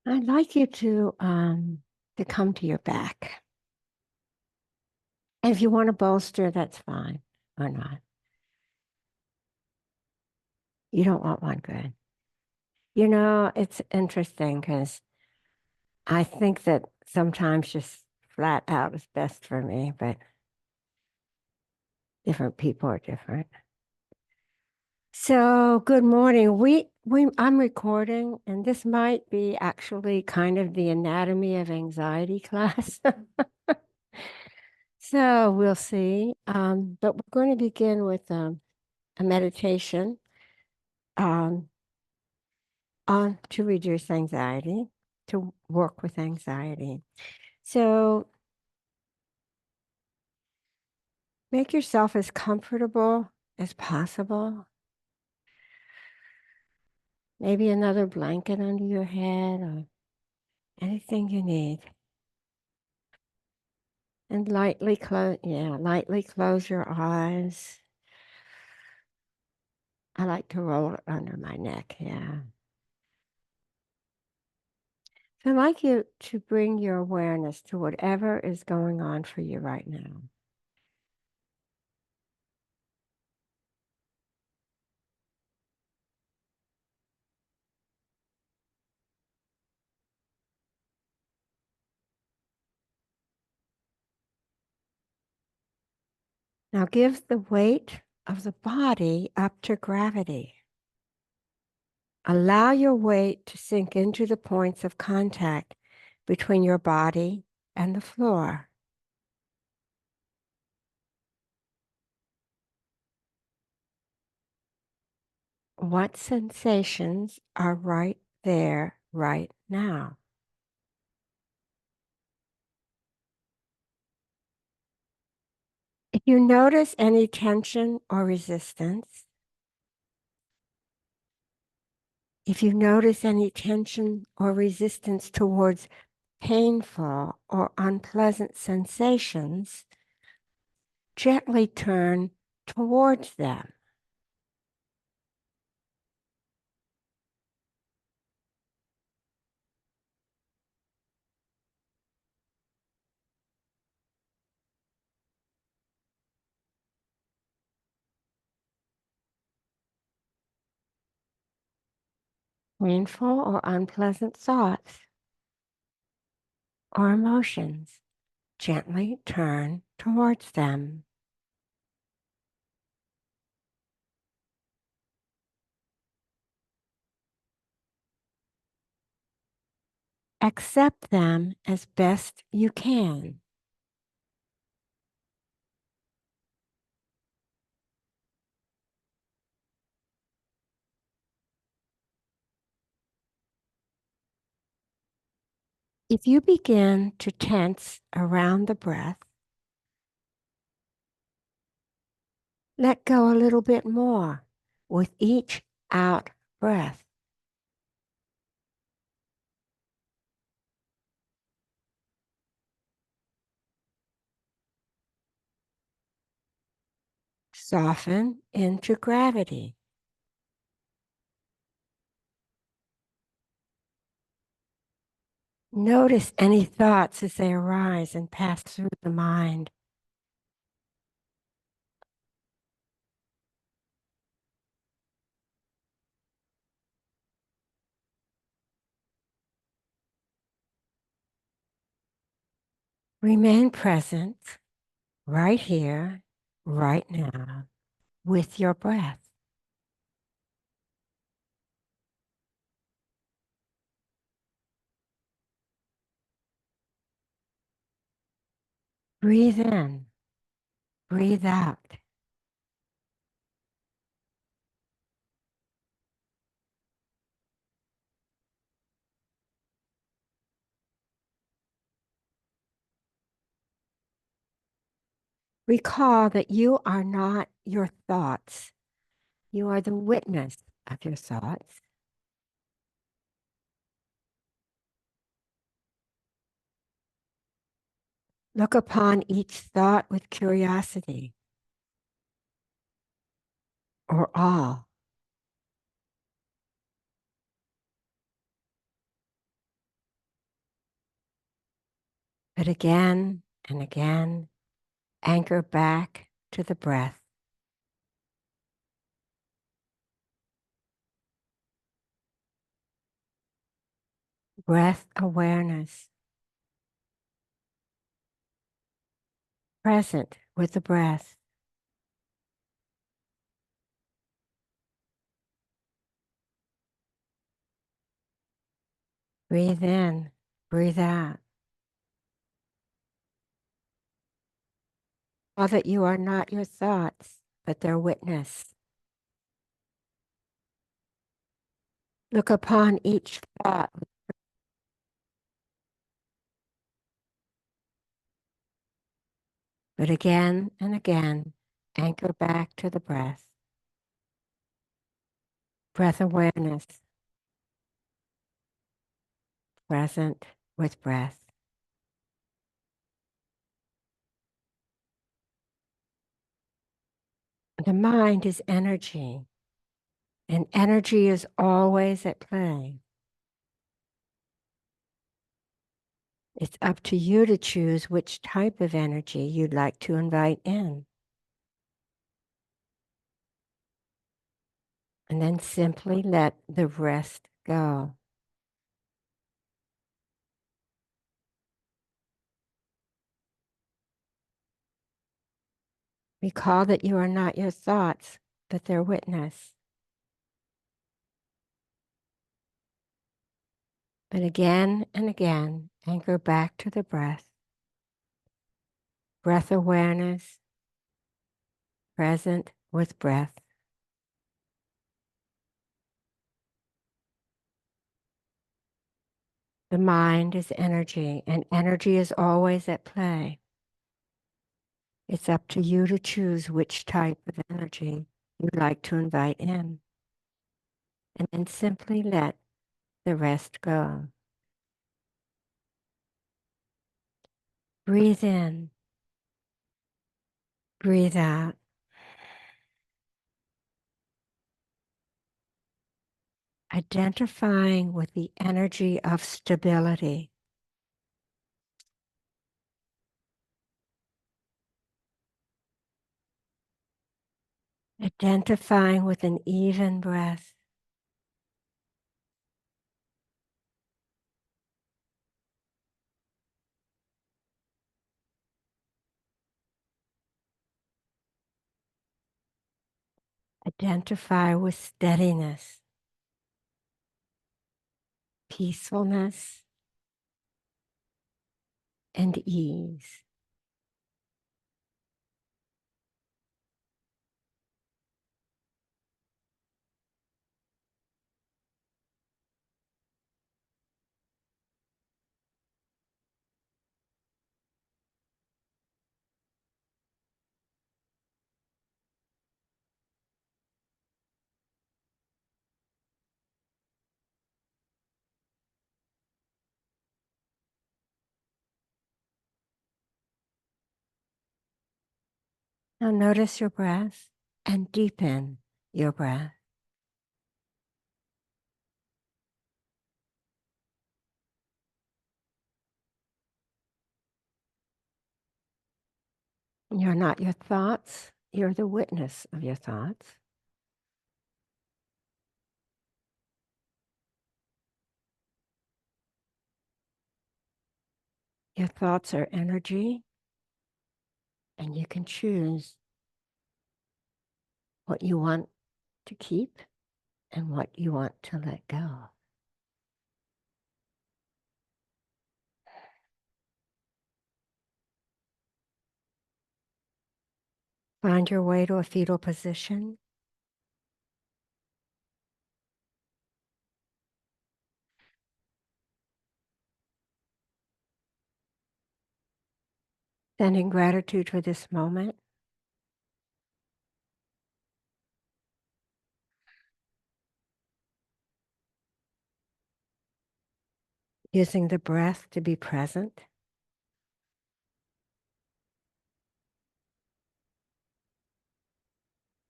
I'd like you to come to your back. And if you want to bolster, that's fine or not. You don't want one, good. It's interesting because I think that sometimes just flat out is best for me, but different people are different. So, good morning. I'm recording, and this might be actually kind of the anatomy of anxiety class. So we'll see. But we're going to begin with a meditation um, on to reduce anxiety, to work with anxiety. So make yourself as comfortable as possible. Maybe another blanket under your head or anything you need. And lightly close your eyes. I like to roll it under my neck, yeah. So I'd like you to bring your awareness to whatever is going on for you right now. Now give the weight of the body up to gravity. Allow your weight to sink into the points of contact between your body and the floor. What sensations are right there, right now? If you notice any tension or resistance, if you notice any tension or resistance towards painful or unpleasant sensations, gently turn towards them. Painful or unpleasant thoughts or emotions, gently turn towards them. Accept them as best you can. If you begin to tense around the breath, let go a little bit more with each out breath. Soften into gravity. Notice any thoughts as they arise and pass through the mind. Remain present right here, right now, with your breath. Breathe in, breathe out. Recall that you are not your thoughts. You are the witness of your thoughts. Look upon each thought with curiosity or awe. But again and again, anchor back to the breath. Breath awareness, present with the breath. Breathe in, breathe out. Know that you are not your thoughts, but their witness. Look upon each thought, but again and again, anchor back to the breath. Breath awareness, present with breath. The mind is energy, and energy is always at play. It's up to you to choose which type of energy you'd like to invite in. And then simply let the rest go. Recall that you are not your thoughts, but their witness. But again and again, anchor back to the breath. Breath awareness, present with breath. The mind is energy, and energy is always at play. It's up to you to choose which type of energy you'd like to invite in. And then simply let the rest go. Breathe in, breathe out. Identifying with the energy of stability. Identifying with an even breath. Identify with steadiness, peacefulness, and ease. Now notice your breath and deepen your breath. You're not your thoughts, you're the witness of your thoughts. Your thoughts are energy, and you can choose what you want to keep and what you want to let go. Find your way to a fetal position. Sending gratitude for this moment. Using the breath to be present.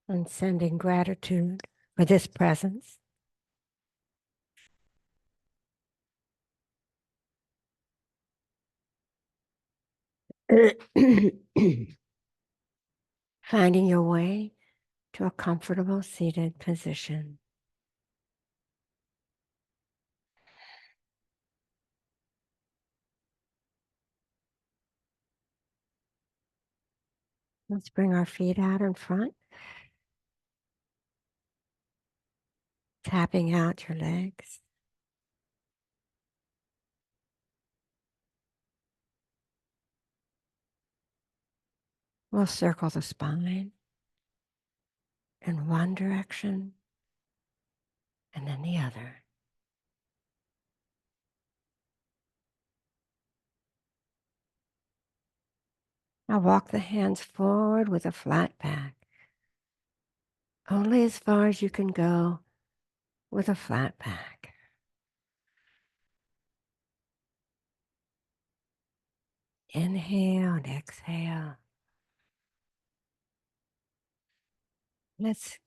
And sending gratitude for this presence. Finding your way to a comfortable seated position. Let's bring our feet out in front, tapping out your legs. We'll circle the spine in one direction and then the other. Now walk the hands forward with a flat back, only as far as you can go with a flat back. Inhale and exhale. Let's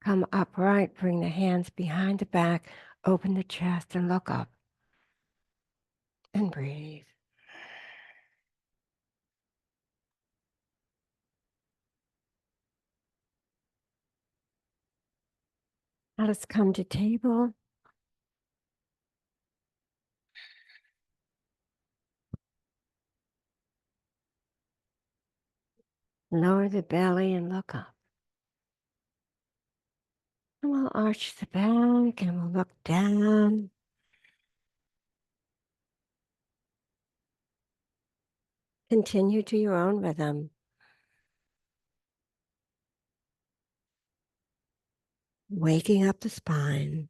come upright, bring the hands behind the back, open the chest and look up and breathe. Now let's come to table. Lower the belly and look up. And we'll arch the back and we'll look down. Continue to your own rhythm. Waking up the spine.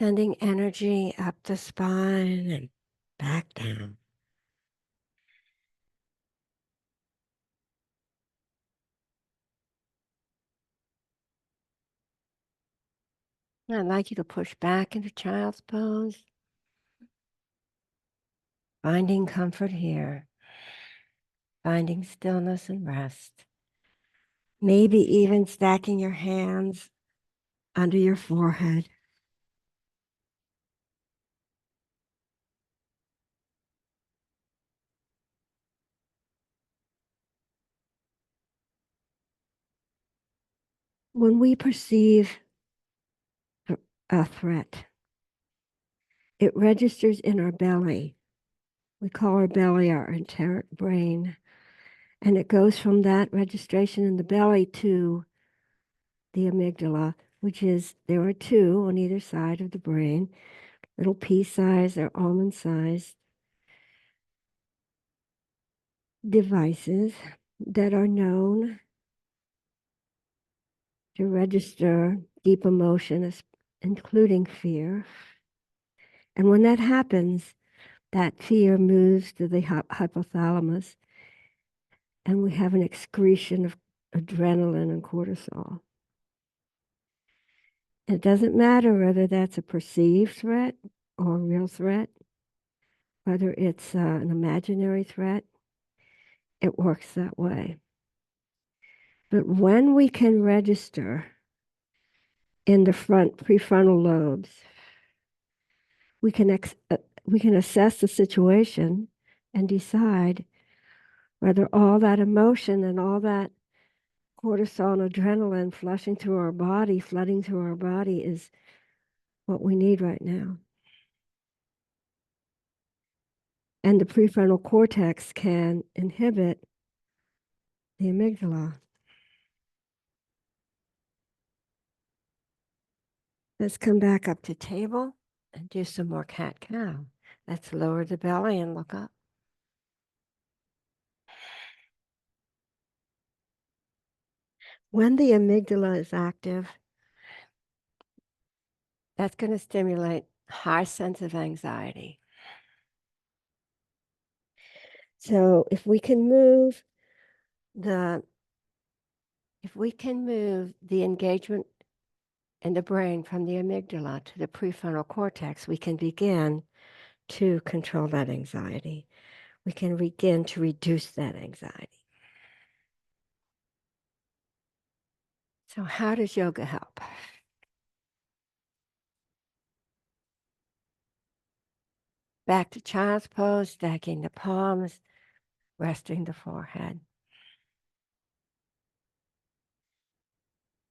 Sending energy up the spine and back down. I'd like you to push back into child's pose. Finding comfort here. Finding stillness and rest. Maybe even stacking your hands under your forehead. When we perceive a threat, it registers in our belly. We call our belly our enteric brain. And it goes from that registration in the belly to the amygdala, which is, there are two on either side of the brain, little pea-sized or almond-sized devices that are known to register deep emotion, including fear. And when that happens, that fear moves to the hypothalamus, and we have an excretion of adrenaline and cortisol. It doesn't matter whether that's a perceived threat or a real threat, whether it's an imaginary threat, it works that way. But when we can register in the front prefrontal lobes, we can assess the situation and decide whether all that emotion and all that cortisol and adrenaline flushing through our body, flooding through our body, is what we need right now. And the prefrontal cortex can inhibit the amygdala. Let's come back up to table and do some more cat-cow. Let's lower the belly and look up. When the amygdala is active, that's going to stimulate high sense of anxiety. So if we can move the engagement in the brain from the amygdala to the prefrontal cortex, we can begin to control that anxiety. We can begin to reduce that anxiety. So how does yoga help? back to child's pose, stacking the palms, resting the forehead.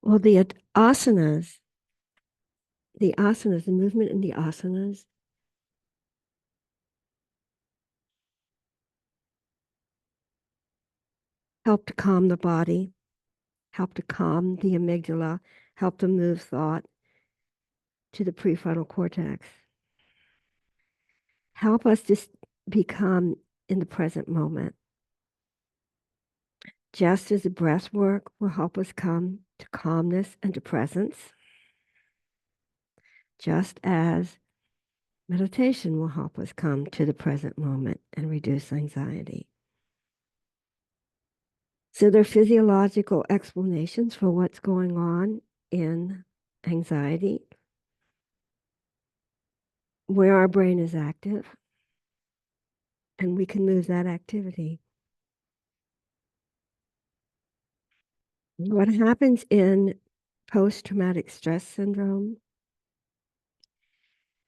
Well, the asanas, the movement in the asanas help to calm the body, help to calm the amygdala, help to move thought to the prefrontal cortex. Help us to become in the present moment. Just as the breath work will help us come to calmness and to presence, just as meditation will help us come to the present moment and reduce anxiety. So there are physiological explanations for what's going on in anxiety, where our brain is active, and we can move that activity. What happens in post-traumatic stress syndrome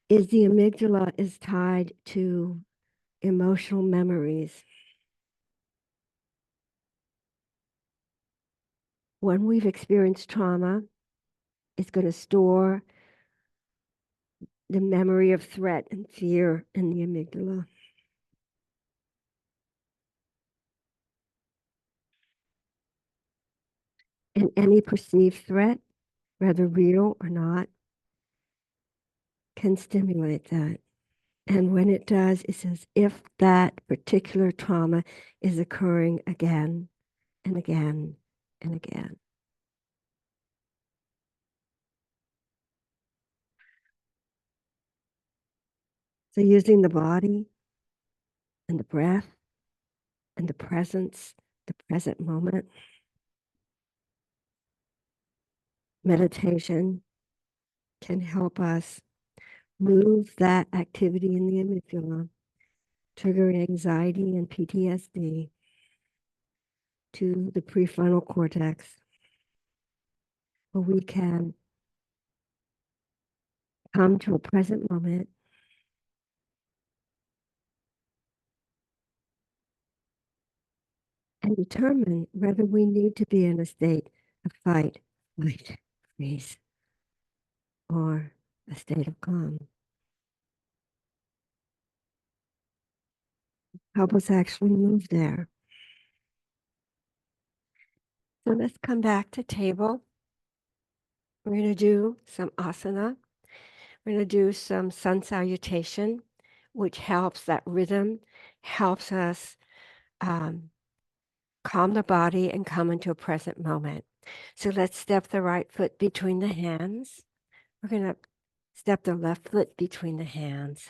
is the amygdala is tied to emotional memories. When we've experienced trauma, it's going to store the memory of threat and fear in the amygdala. And any perceived threat, whether real or not, can stimulate that. And when it does, it's as if that particular trauma is occurring again and again and again. So using the body and the breath and the presence, the present moment, meditation can help us move that activity in the amygdala, triggering anxiety and PTSD, to the prefrontal cortex, where we can come to a present moment and determine whether we need to be in a state of fight, flight, freeze, or a state of calm. Help us actually move there. So let's come back to table. We're going to do some asana. We're going to do some sun salutation, which helps that rhythm, helps us calm the body and come into a present moment. So let's step the right foot between the hands. We're going to step the left foot between the hands.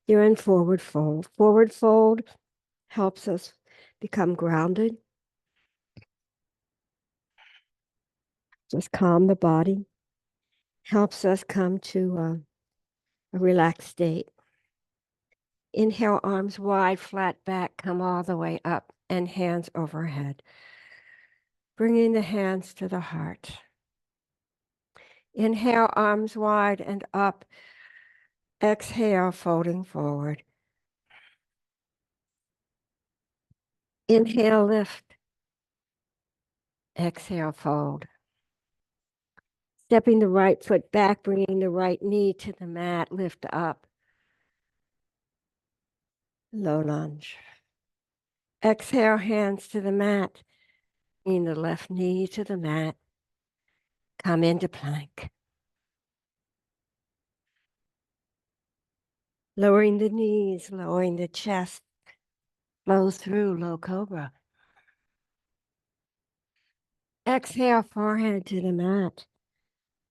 You're in forward fold. Forward fold helps us become grounded. Just calm the body. Helps us come to a relaxed state. Inhale, arms wide, flat back, come all the way up, and hands overhead. Bringing the hands to the heart. Inhale, arms wide and up. Exhale, folding forward. Inhale, lift. Exhale, fold. Stepping the right foot back, bringing the right knee to the mat, lift up. Low lunge. Exhale, hands to the mat. Bringing the left knee to the mat. Come into plank. Lowering the knees, lowering the chest. Flow through low cobra. Exhale, forehead to the mat.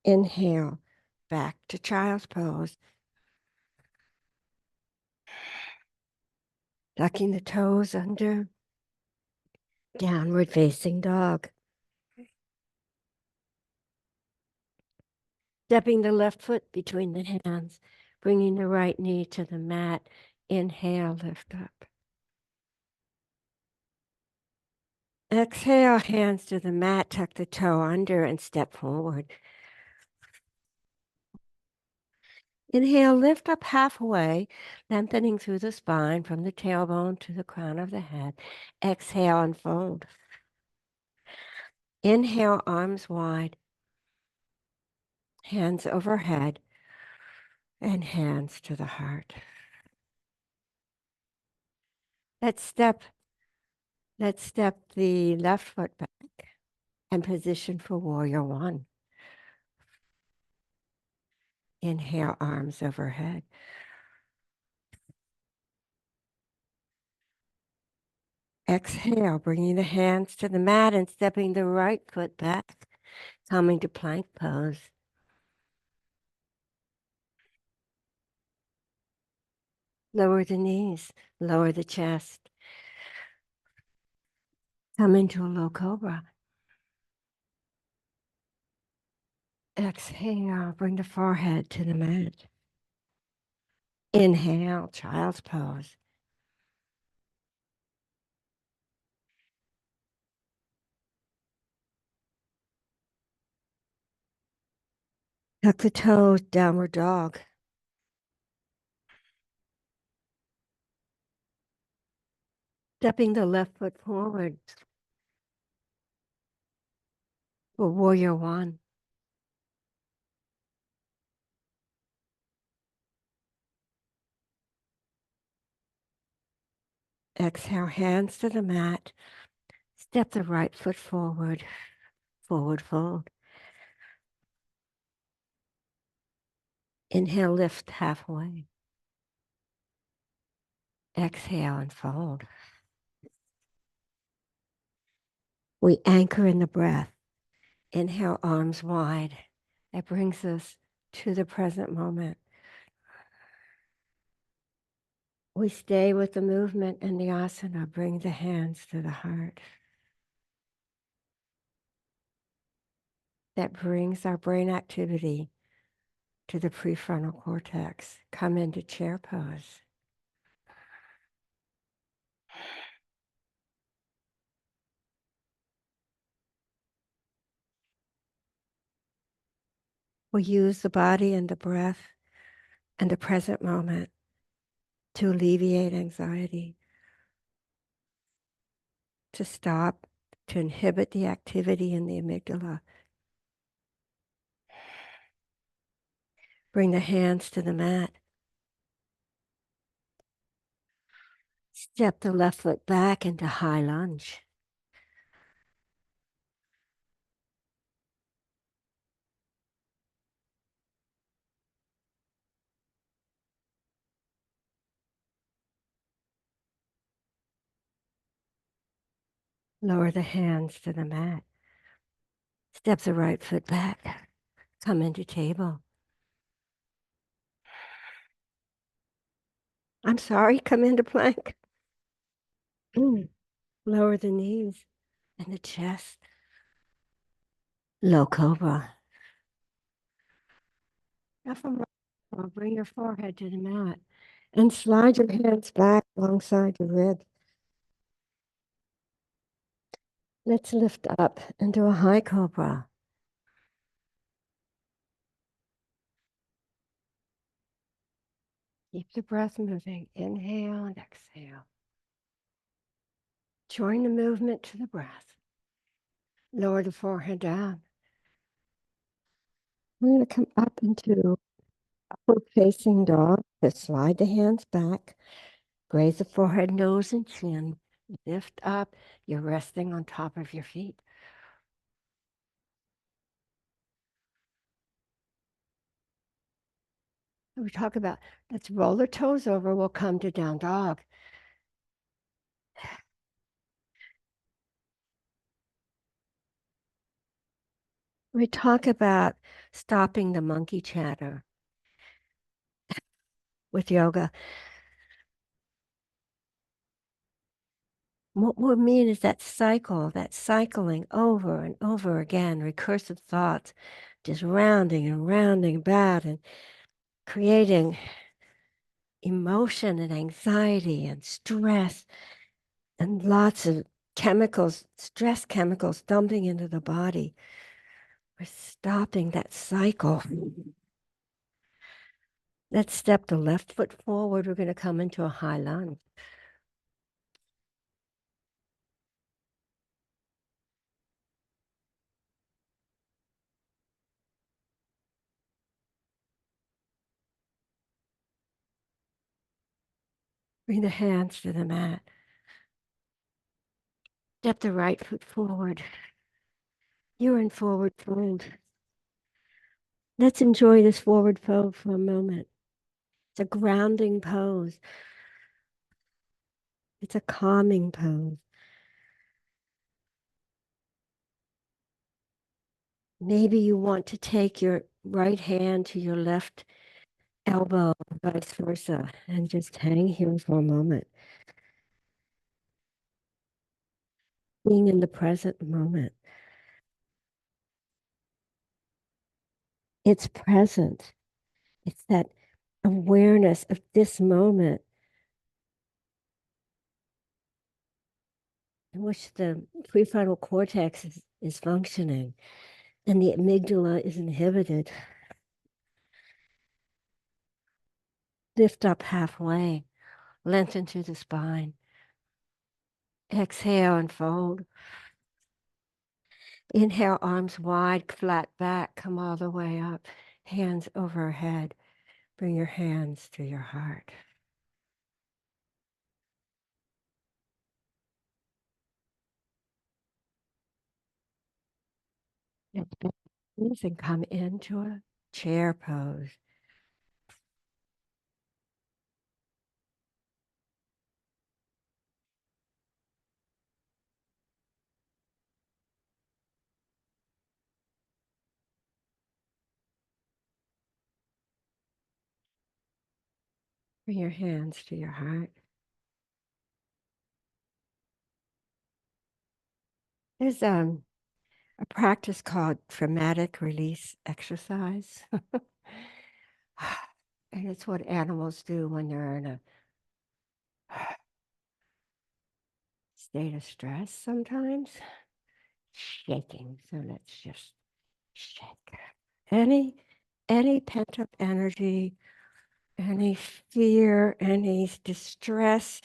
Inhale, back to child's pose. Tucking the toes under. Downward facing dog. Stepping the left foot between the hands, bringing the right knee to the mat. Inhale, lift up. Exhale, hands to the mat, tuck the toe under and step forward. Inhale, lift up halfway, lengthening through the spine from the tailbone to the crown of the head. Exhale, unfold. Inhale, arms wide, hands overhead, and hands to the heart. Let's step the left foot back and position for warrior one. Inhale, arms overhead. Exhale, bringing the hands to the mat and stepping the right foot back, coming to plank pose. Lower the knees, lower the chest. Come into a low cobra. Exhale, bring the forehead to the mat. Inhale, child's pose. Tuck the toes, downward dog. Stepping the left foot forward for warrior one. Exhale, hands to the mat. Step the right foot forward, forward fold. Inhale, lift halfway. Exhale and fold. We anchor in the breath. Inhale, arms wide. That brings us to the present moment. We stay with the movement and the asana. Bring the hands to the heart. That brings our brain activity to the prefrontal cortex. Come into chair pose. We use the body and the breath and the present moment to alleviate anxiety, to stop, to inhibit the activity in the amygdala. Bring the hands to the mat. Step the left foot back into high lunge. Lower the hands to the mat. Step the right foot back. Come into table. I'm sorry, come into plank. Lower the knees and the chest. Low cobra. Now from right, bring your forehead to the mat and slide your hands back alongside your rib. Let's lift up into a high cobra. Keep the breath moving. Inhale and exhale. Join the movement to the breath. Lower the forehead down. We're going to come up into upward facing dog. Just slide the hands back. Graze the forehead, nose, and chin. Lift up. You're resting on top of your feet. We talk about, let's roll the toes over. We'll come to down dog. We talk about stopping the monkey chatter with yoga. What we mean is that cycle, that cycling over and over again, recursive thoughts, just rounding and rounding about and creating emotion and anxiety and stress and lots of chemicals, stress chemicals dumping into the body. We're stopping that cycle. Let's step the left foot forward. We're going to come into a high lunge. Bring the hands to the mat. Step the right foot forward. You're in forward fold. Let's enjoy this forward fold for a moment. It's a grounding pose. It's a calming pose. Maybe you want to take your right hand to your left elbow, vice versa, and just hang here for a moment. Being in the present moment. It's present. It's that awareness of this moment in which the prefrontal cortex is functioning and the amygdala is inhibited. Lift up halfway, lengthen through the spine. Exhale and fold. Inhale, arms wide, flat back, come all the way up. Hands overhead. Bring your hands to your heart. And come into a chair pose. Bring your hands to your heart. There's a practice called traumatic release exercise. And it's what animals do when they're in a state of stress sometimes. Shaking. So let's just shake. Any pent-up energy, any fear, any distress,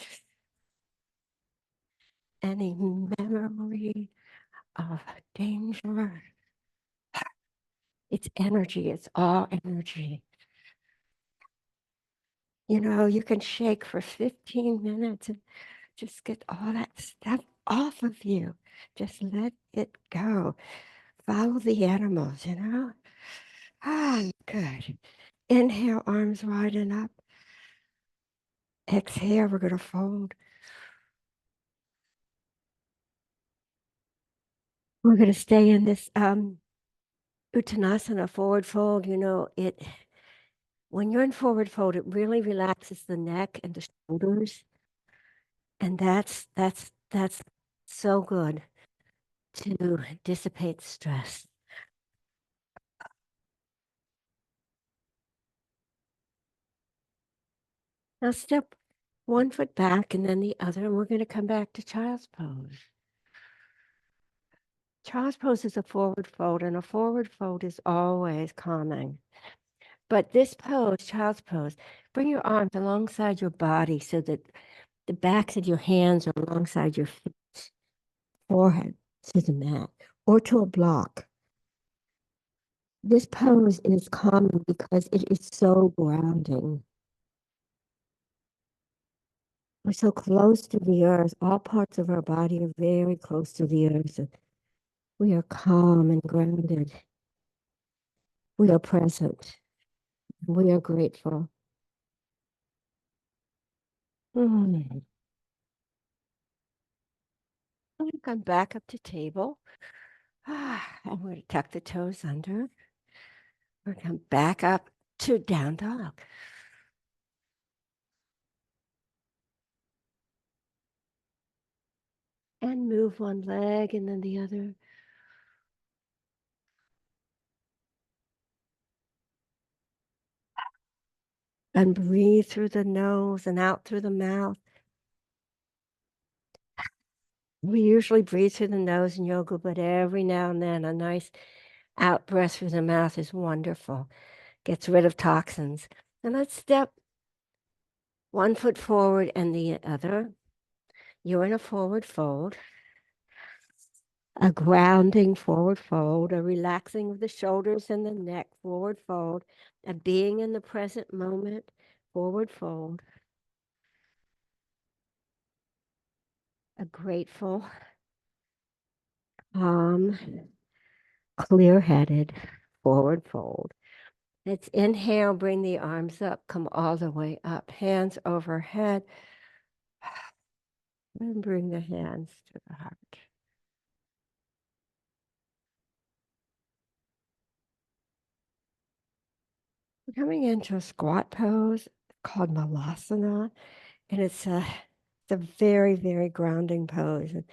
any memory of danger. It's energy. It's all energy. You know, you can shake for 15 minutes and just get all that stuff off of you. Just let it go. Follow the animals, you know? Ah, good. Inhale, arms widen up. Exhale, we're going to fold. We're going to stay in this Uttanasana, forward fold. You know, when you're in forward fold, it really relaxes the neck and the shoulders. And that's so good to dissipate stress. Now step one foot back and then the other, and we're going to come back to child's pose. Child's pose is a forward fold, and a forward fold is always calming. But this pose, child's pose, bring your arms alongside your body so that the backs of your hands are alongside your feet, forehead to the mat or to a block. This pose is calming because it is so grounding. We're so close to the earth. All parts of our body are very close to the earth. We are calm and grounded. We are present. We are grateful. Mm. I'm going to come back up to table. I'm going to tuck the toes under. We're going to come back up to down dog. And move one leg and then the other. And breathe through the nose and out through the mouth. We usually breathe through the nose in yoga, but every now and then a nice out breath through the mouth is wonderful. Gets rid of toxins. And let's step one foot forward and the other. You're in a forward fold, a grounding forward fold, a relaxing of the shoulders and the neck forward fold, a being in the present moment forward fold, a grateful, calm, clear-headed forward fold. Let's inhale, bring the arms up, come all the way up, hands overhead, and bring the hands to the heart. We're coming into a squat pose called Malasana, and it's a very, very grounding pose. And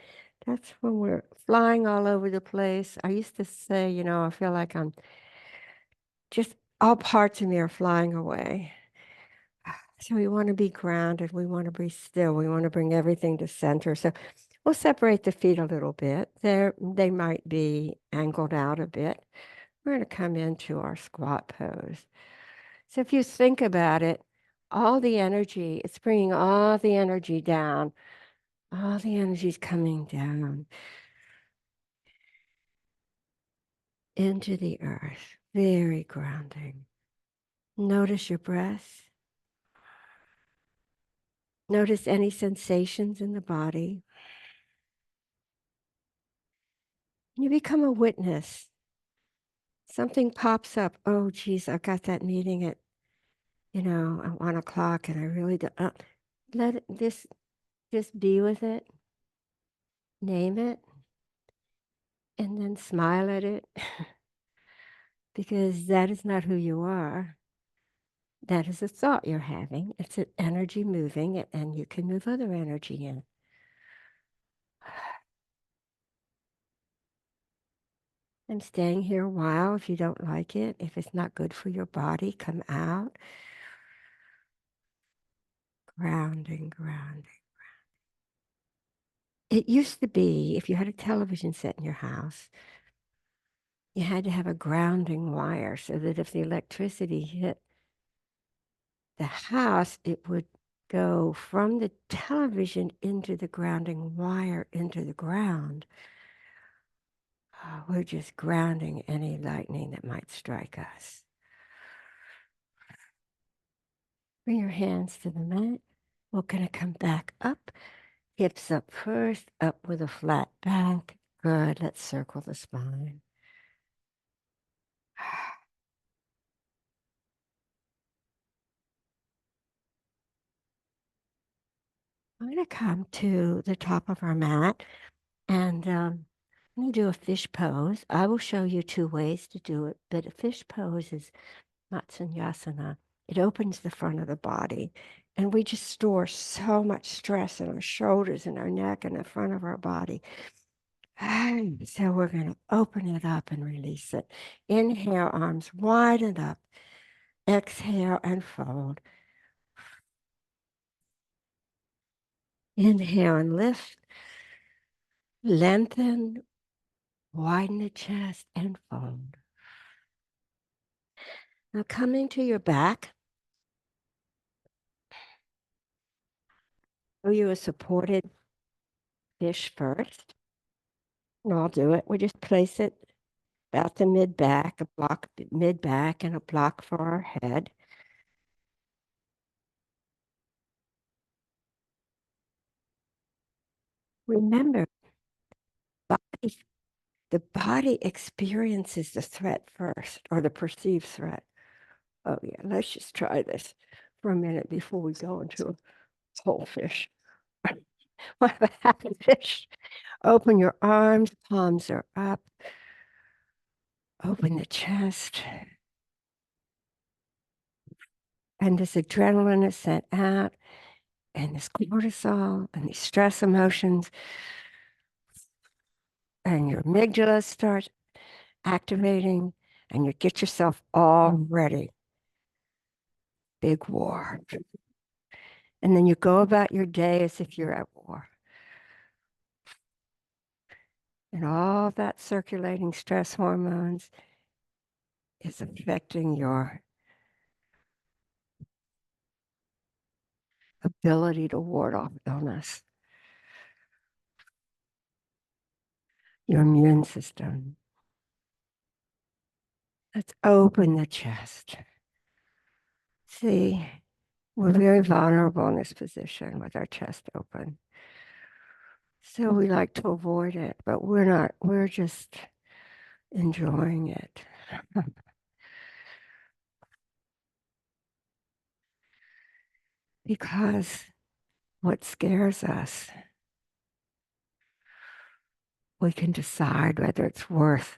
that's when we're flying all over the place. I used to say, I feel like I'm just all parts of me are flying away. So we want to be grounded. We want to be still. We want to bring everything to center. So we'll separate the feet a little bit. They might be angled out a bit. We're going to come into our squat pose. So if you think about it, all the energy, it's bringing all the energy down. All the energy is coming down into the earth. Very grounding. Notice your breath. Notice any sensations in the body. You become a witness. Something pops up. Oh, geez, I've got that meeting at 1 o'clock, and I really don't. Let it, this just be with it. Name it, and then smile at it, because that is not who you are. That is a thought you're having. It's an energy moving, and you can move other energy in. I'm staying here a while. If you don't like it, if it's not good for your body, come out. Grounding, grounding. It used to be, if you had a television set in your house, you had to have a grounding wire so that if the electricity hit the house, it would go from the television into the grounding wire into the ground. We're just grounding any lightning that might strike us. Bring your hands to the mat. We're going to come back up. Hips up first, up with a flat back. Good. Let's circle the spine. I'm going to come to the top of our mat, and I'm going to do a fish pose. I will show you two ways to do it, but a fish pose is Matsunyasana. It opens the front of the body, and we just store so much stress in our shoulders and our neck and the front of our body. So we're going to open it up and release it. Inhale, arms widen up. Exhale and fold. Inhale and lift. Lengthen, widen the chest and fold. Now coming to your back. Show you a supported fish first. And I'll do it. We just place it about the mid-back, a block mid-back and a block for our head. Remember, body, the body experiences the threat first, or the perceived threat. Oh yeah, let's just try this for a minute before we go into a whole fish. What about happy fish? Open your arms, palms are up. Open the chest. And this adrenaline is sent out, and this cortisol and these stress emotions, and your amygdala starts activating, and you get yourself all ready. Big war. And then you go about your day as if you're at war. And all that circulating stress hormones is affecting your ability to ward off illness, your immune system. Let's open the chest. See, we're very vulnerable in this position with our chest open. So we like to avoid it, but we're not, we're just enjoying it. Because what scares us, we can decide whether it's worth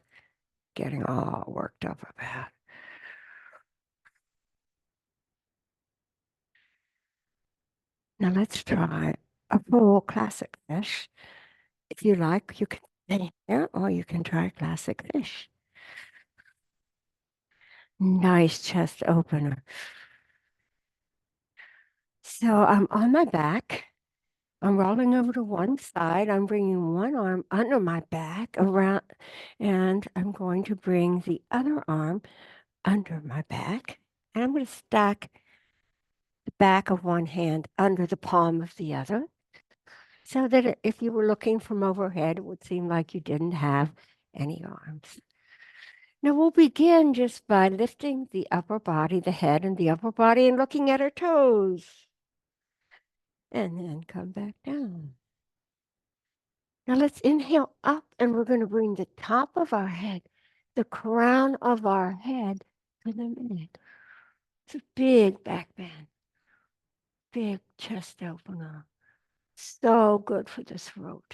getting all worked up about. Now let's try a full classic fish. If you like, you can stay here or you can try classic fish. Nice chest opener. So I'm on my back. I'm rolling over to one side. I'm bringing one arm under my back around, and I'm going to bring the other arm under my back. And I'm going to stack the back of one hand under the palm of the other so that if you were looking from overhead, it would seem like you didn't have any arms. Now we'll begin just by lifting the upper body, the head and the upper body, and looking at our toes. And then come back down. Now let's inhale up, and we're going to bring the top of our head, the crown of our head, to the mid. It's a big back bend, big chest opener. So good for the throat.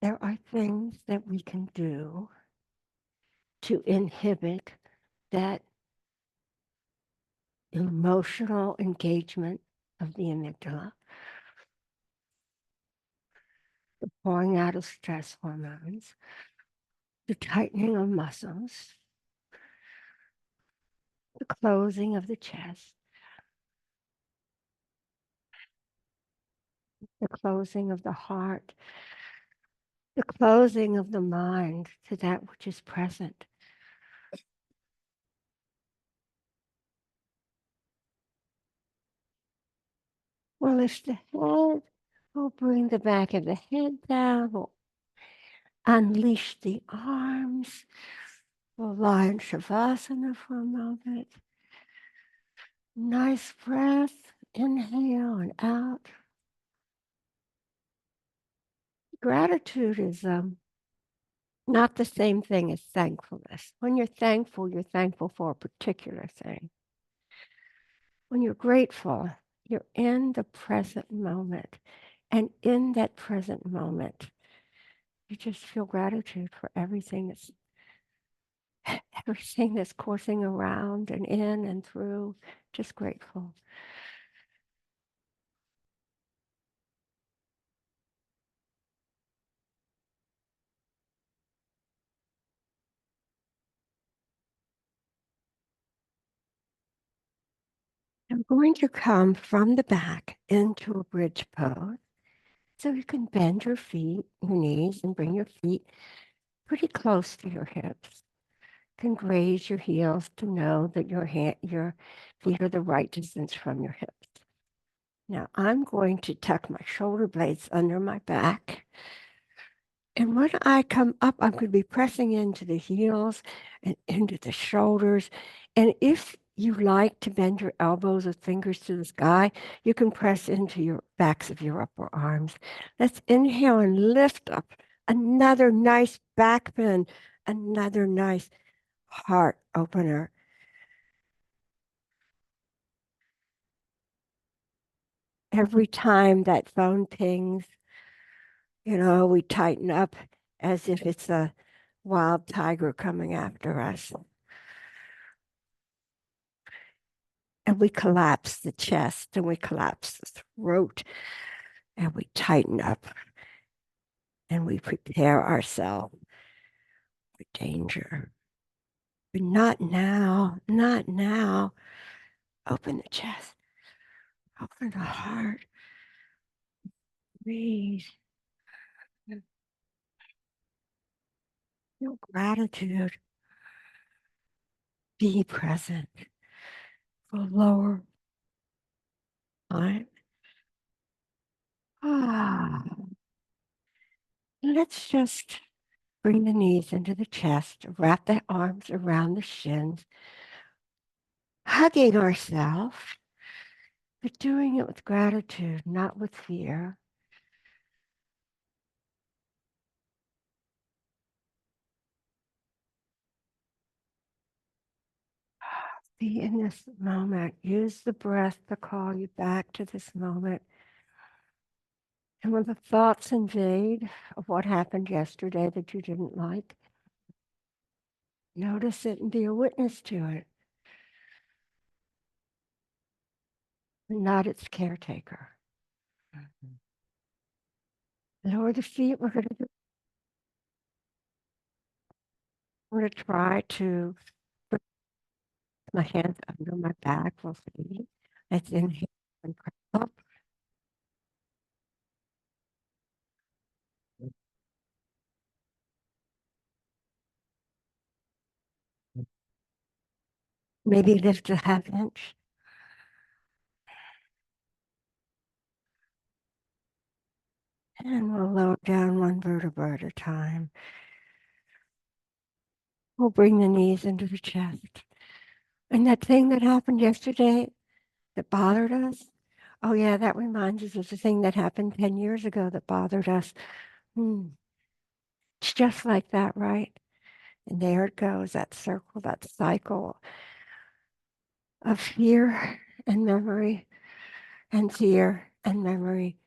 There are things that we can do to inhibit that emotional engagement of the amygdala, the pouring out of stress hormones, the tightening of muscles, the closing of the chest, the closing of the heart, the closing of the mind to that which is present. We'll lift the head, we'll bring the back of the head down, we'll unleash the arms, we'll lie in Shavasana for a moment. Nice breath, inhale and out. Gratitude is not the same thing as thankfulness. When you're thankful for a particular thing. When you're grateful, you're in the present moment. And in that present moment, you just feel gratitude for everything that's coursing around and in and through, just grateful. I'm going to come from the back into a bridge pose. So you can bend your feet, your knees, and bring your feet pretty close to your hips. You can raise your heels to know that your feet are the right distance from your hips. Now I'm going to tuck my shoulder blades under my back. And when I come up, I'm going to be pressing into the heels and into the shoulders. And if you like to bend your elbows with fingers to the sky, you can press into your backs of your upper arms. Let's inhale and lift up. Another nice back bend, another nice heart opener. Every time that phone pings, we tighten up as if it's a wild tiger coming after us. And we collapse the chest and we collapse the throat and we tighten up and we prepare ourselves for danger. But not now, not now. Open the chest, open the heart, breathe. Feel gratitude. Be present for lower time. Ah, let's just bring the knees into the chest, wrap the arms around the shins, hugging ourselves, but doing it with gratitude, not with fear. Be in this moment. Use the breath to call you back to this moment. And when the thoughts invade of what happened yesterday that you didn't like, notice it and be a witness to it, not its caretaker. Lower the feet. We're going to try to put my hands under my back. We'll see. Let's inhale and press up. Maybe lift a half inch. And we'll lower down one vertebra at a time. We'll bring the knees into the chest. And that thing that happened yesterday that bothered us, oh yeah, that reminds us of the thing that happened 10 years ago that bothered us. It's just like that, right? And there it goes, that circle, that cycle of fear and memory and fear and memory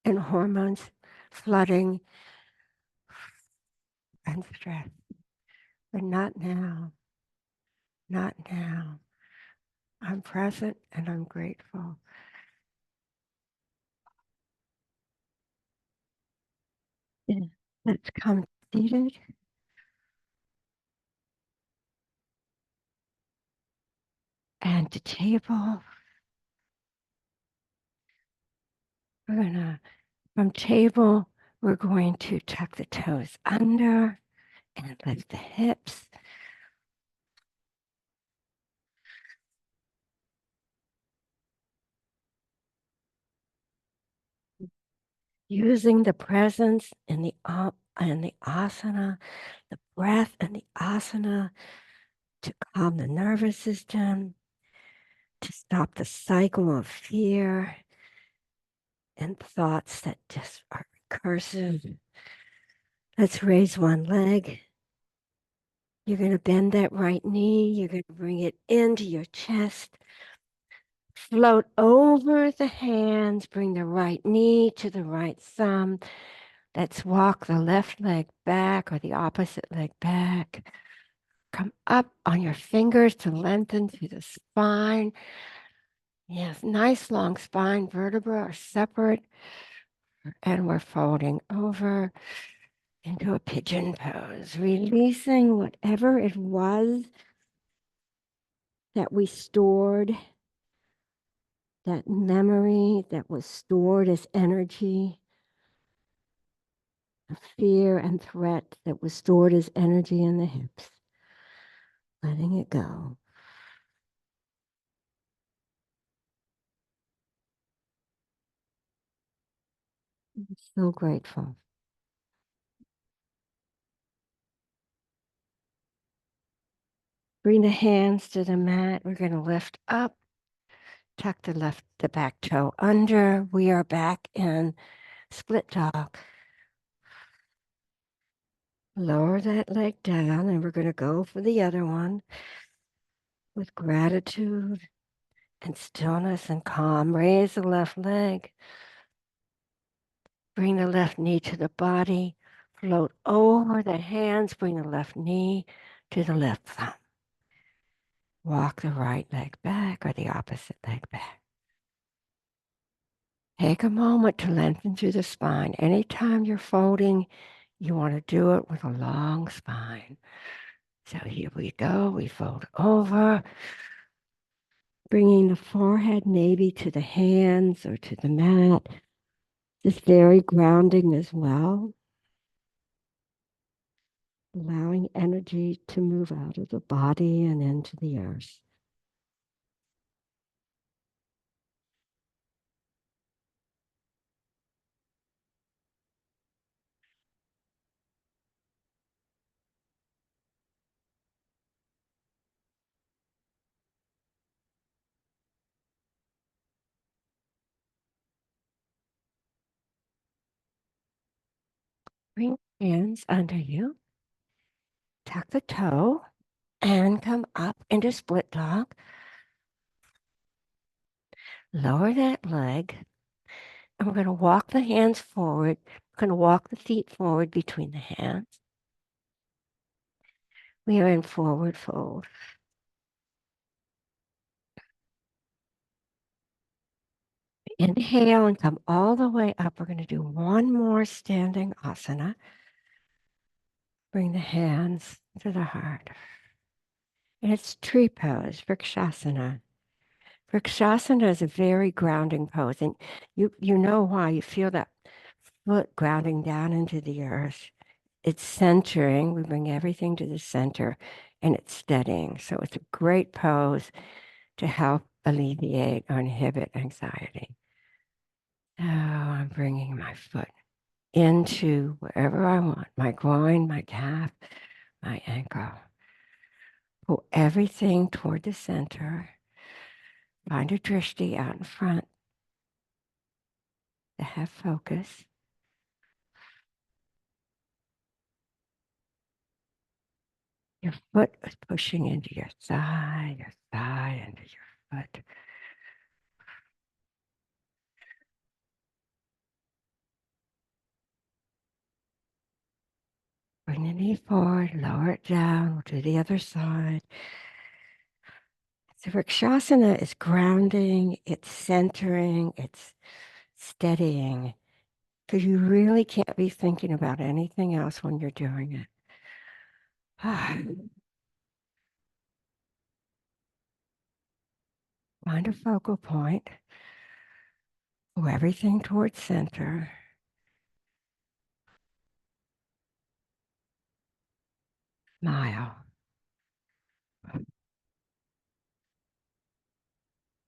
and hormones flooding and stress. But not now, not now. I'm present and I'm grateful. Yeah. Let's come seated. And the table. We're gonna, from table, we're going to tuck the toes under and lift the hips. Using the presence in the asana, the breath and the asana to calm the nervous system, to stop the cycle of fear and thoughts that just are recursive. Let's raise one leg. You're going to bend that right knee. You're going to bring it into your chest. Float over the hands. Bring the right knee to the right thumb. Let's walk the left leg back or the opposite leg back. Come up on your fingers to lengthen through the spine. Yes, nice long spine. Vertebrae are separate. And we're folding over into a pigeon pose, releasing whatever it was that we stored, that memory that was stored as energy, the fear and threat that was stored as energy in the hips. Letting it go. I'm so grateful. Bring the hands to the mat. We're going to lift up, tuck the back toe under. We are back in split dog. Lower that leg down, and we're going to go for the other one with gratitude and stillness and calm. Raise the left leg. Bring the left knee to the body. Float over the hands. Bring the left knee to the left thumb. Walk the right leg back or the opposite leg back. Take a moment to lengthen through the spine. Anytime you're folding, you want to do it with a long spine. So here we go. We fold over, bringing the forehead maybe to the hands or to the mat. This very grounding as well. allowing energy to move out of the body and into the earth. Bring hands under you, tuck the toe, and come up into split dog. Lower that leg. And we're going to walk the hands forward. We're going to walk the feet forward between the hands. We are in forward fold. Inhale and come all the way up. We're going to do one more standing asana. Bring the hands to the heart. And it's tree pose, Vrikshasana. Vrikshasana is a very grounding pose. And you know why. You feel that foot grounding down into the earth. It's centering. We bring everything to the center and it's steadying. So it's a great pose to help alleviate or inhibit anxiety. Now I'm bringing my foot into wherever I want, my groin, my calf, my ankle. Pull everything toward the center. Find a drishti out in front to have focus. Your foot is pushing into your thigh into your foot. Bring the knee forward, lower it down, we'll do the other side. So Vrikshasana is grounding, it's centering, it's steadying. Because you really can't be thinking about anything else when you're doing it. Find a focal point. Pull everything towards center. Smile.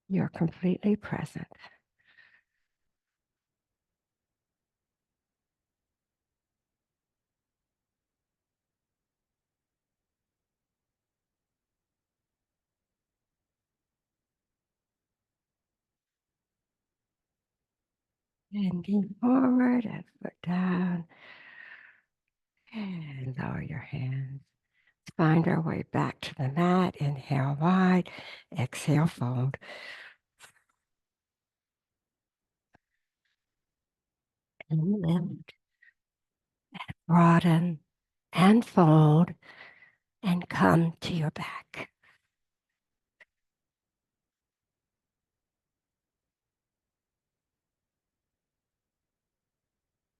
You're completely present. Bending forward and foot down. And lower your hands. Find our way back to the mat. Inhale wide. Exhale, fold. And lift. Broaden and fold. And come to your back.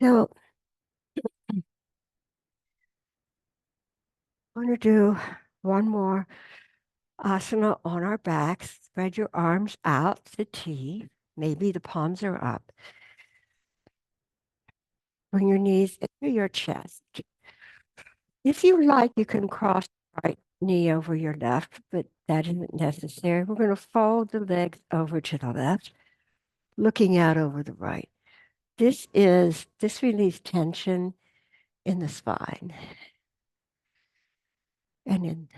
So I'm going to do one more asana on our backs. Spread your arms out to T. Maybe the palms are up. Bring your knees into your chest. If you like, you can cross the right knee over your left, but that isn't necessary. We're going to fold the legs over to the left, looking out over the right. This relieves tension in the spine and in.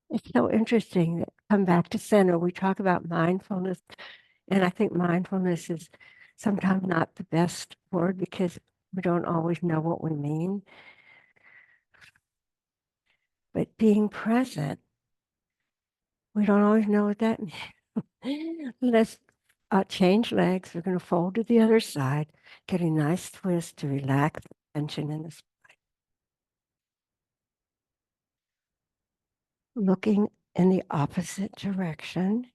It's so interesting that come back to center. We talk about mindfulness, and I think mindfulness is sometimes not the best word because we don't always know what we mean. But being present, we don't always know what that means. Let's change legs. We're going to fold to the other side, get a nice twist to relax the tension in the spine. Looking in the opposite direction,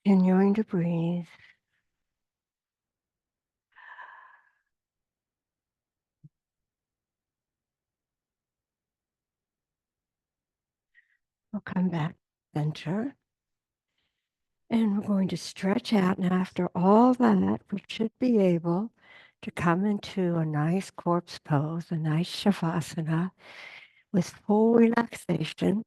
continuing to breathe. We'll come back center. And we're going to stretch out. And after all that, we should be able to come into a nice corpse pose, a nice shavasana with full relaxation.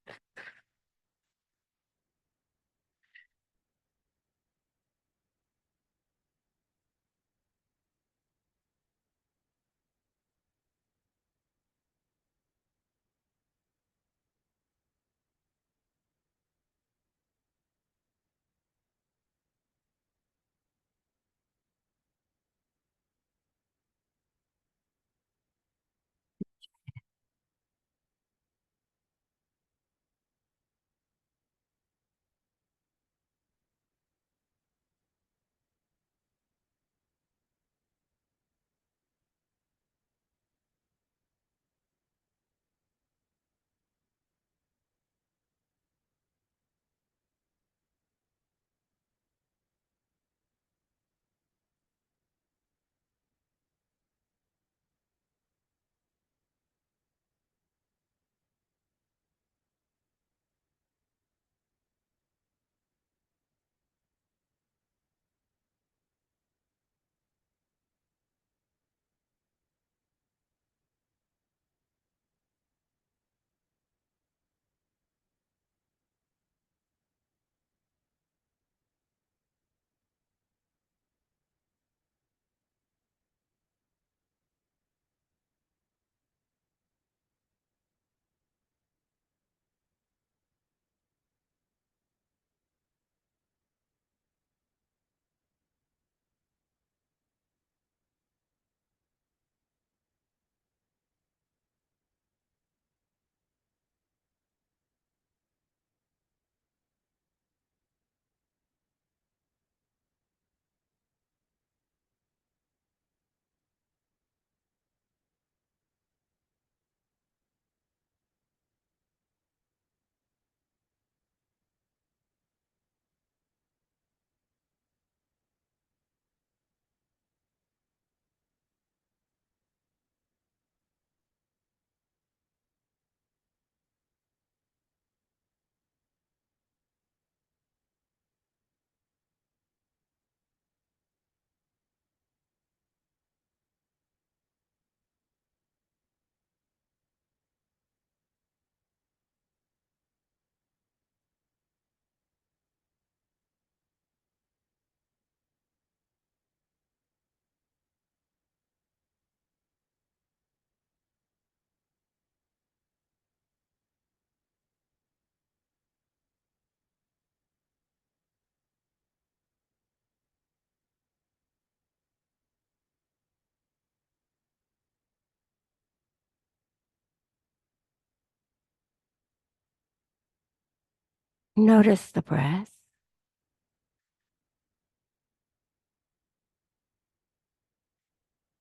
Notice the breath.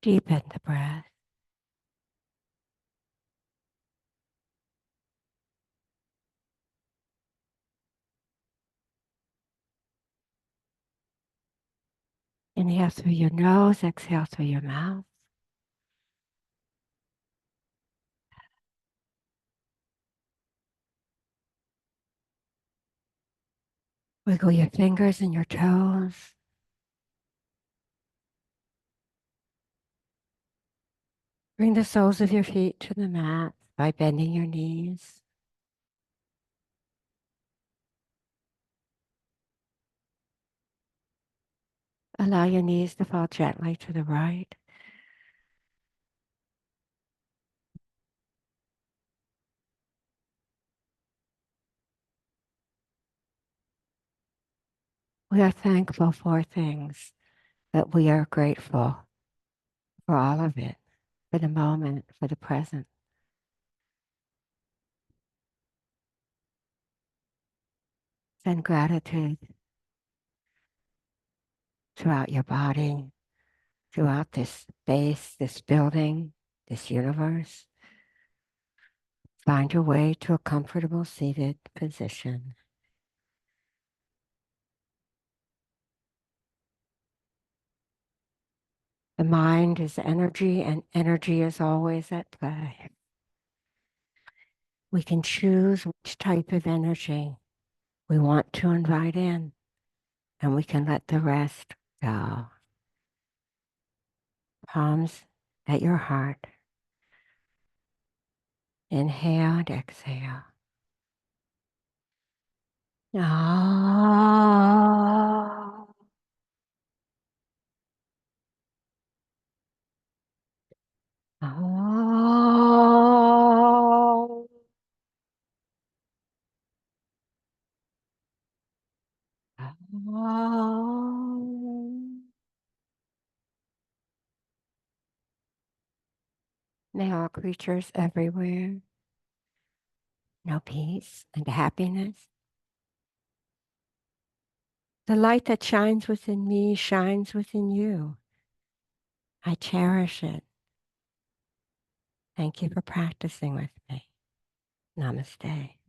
Deepen the breath. Inhale through your nose, exhale through your mouth. Wiggle your fingers and your toes. Bring the soles of your feet to the mat by bending your knees. Allow your knees to fall gently to the right. We are thankful for things, but we are grateful for all of it, for the moment, for the present. Send gratitude throughout your body, throughout this space, this building, this universe. Find your way to a comfortable seated position. The mind is energy, and energy is always at play. We can choose which type of energy we want to invite in, and we can let the rest go. Palms at your heart. Inhale and exhale. Ah. Ah. Ah. May all creatures everywhere know peace and happiness. The light that shines within me shines within you. I cherish it. Thank you for practicing with me. Namaste.